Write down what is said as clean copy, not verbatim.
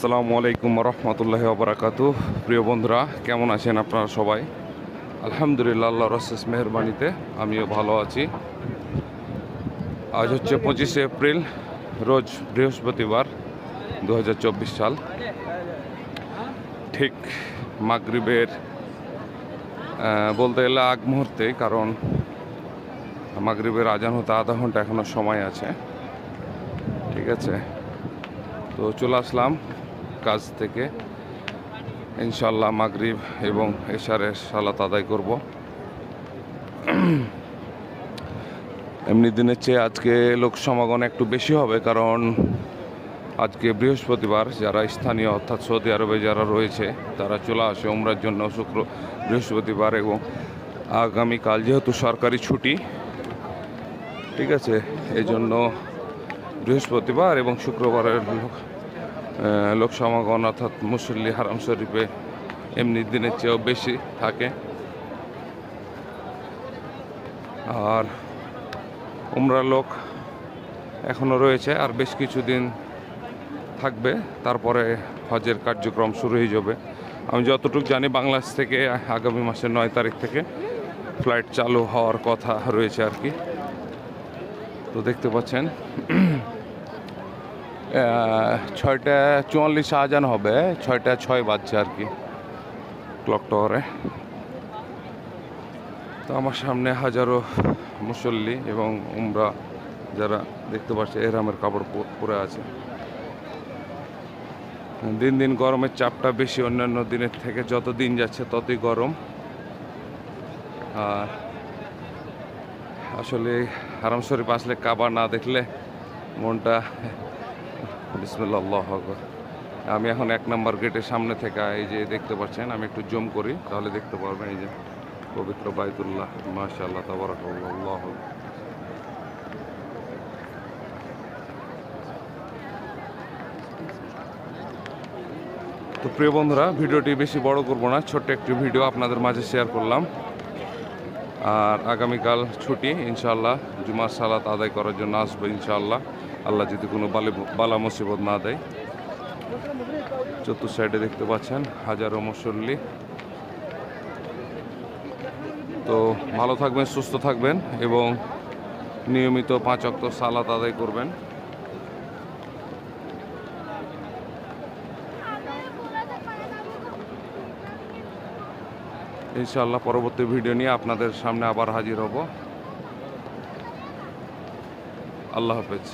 আসসালামু আলাইকুম রহমতুল্লাহি ওবরাকাতুহ। প্রিয় বন্ধুরা, কেমন আছেন আপনারা সবাই? আলহামদুলিল্লাহ, আল্লাহর অশেষ মেহেরবানিতে আমিও ভালো আছি। আজ হচ্ছে 25শে এপ্রিল, রোজ বৃহস্পতিবার, 2024 সাল। ঠিক মাগরিবের বলতে গেলে আগ মুহূর্তে, কারণ মাগরিবের আজান হতে আধা ঘন্টা এখনও সময় আছে। ঠিক আছে, তো চলে আসলাম কাজ থেকে। ইনশাল্লাহ মাগরিব এবং এশারের সালাত আদায় করব। এমনি দিনের চেয়ে আজকে লোক সমাগম একটু বেশি হবে, কারণ আজকে বৃহস্পতিবার। যারা স্থানীয় অর্থাৎ সৌদি আরবে যারা রয়েছে তারা চলে আসে উমরার জন্য বৃহস্পতিবার, এবং আগামীকাল যেহেতু সরকারি ছুটি, ঠিক আছে, এই জন্য বৃহস্পতিবার এবং শুক্রবারের লোক সমাগম অর্থাৎ মুসল্লি হারাম শরীফে এমনি দিনের চেয়েও বেশি থাকে। আর উমরার লোক এখনও রয়েছে, আর বেশ কিছুদিন থাকবে, তারপরে হজের কার্যক্রম শুরু হয়ে যাবে। আমি যতটুকু জানি বাংলাদেশ থেকে আগামী মাসের 9 তারিখ থেকে ফ্লাইট চালু হওয়ার কথা রয়েছে আর কি। তো দেখতে পাচ্ছেন 6:44 আজান হবে, 6:06 বাজছে আর কি ক্লক টাওয়ারে। তো আমার সামনে হাজারো মুসল্লি এবং উমরা যারা দেখতে পাচ্ছে এহরামের কাপড় পরে আছে। দিন দিন গরমের চাপটা বেশি অন্যান্য দিনের থেকে, যত দিন যাচ্ছে ততই গরম। আর আসলে হারাম শরীফ আসলে কাবা না দেখলে মনটা বিসমিল্লাহ আল্লাহু আকবার। আমি এখন 1 নম্বর গেটের সামনে থেকে, এই যে দেখতে পাচ্ছেন, আমি একটু জুম করি তাহলে দেখতে পারবেন। এই যে পবিত্র বাইতুল্লাহ, মাশাআল্লাহ, তাবারাকাল্লাহ, আল্লাহু আকবার। তো প্রিয় বন্ধুরা, ভিডিওটি বেশি বড় করব না, ছোট্ট একটি ভিডিও আপনাদের মাঝে শেয়ার করলাম। আর আগামীকাল ছুটি, ইনশাআল্লাহ জুমার সালাত আদায় করার জন্য আসবো ইনশাআল্লাহ, আল্লাহ যদি কোনো বালা মুসিবত না দেয়। চতুর্থ সাইডে দেখতে পাচ্ছেন হাজারো মুসল্লি। তো ভালো থাকবেন, সুস্থ থাকবেন এবং নিয়মিত 5 ওয়াক্ত সালাত আদায় করবেন। ইনশাআল্লাহ পরবর্তী ভিডিও নিয়ে আপনাদের সামনে আবার হাজির হব। আল্লাহ হাফেজ।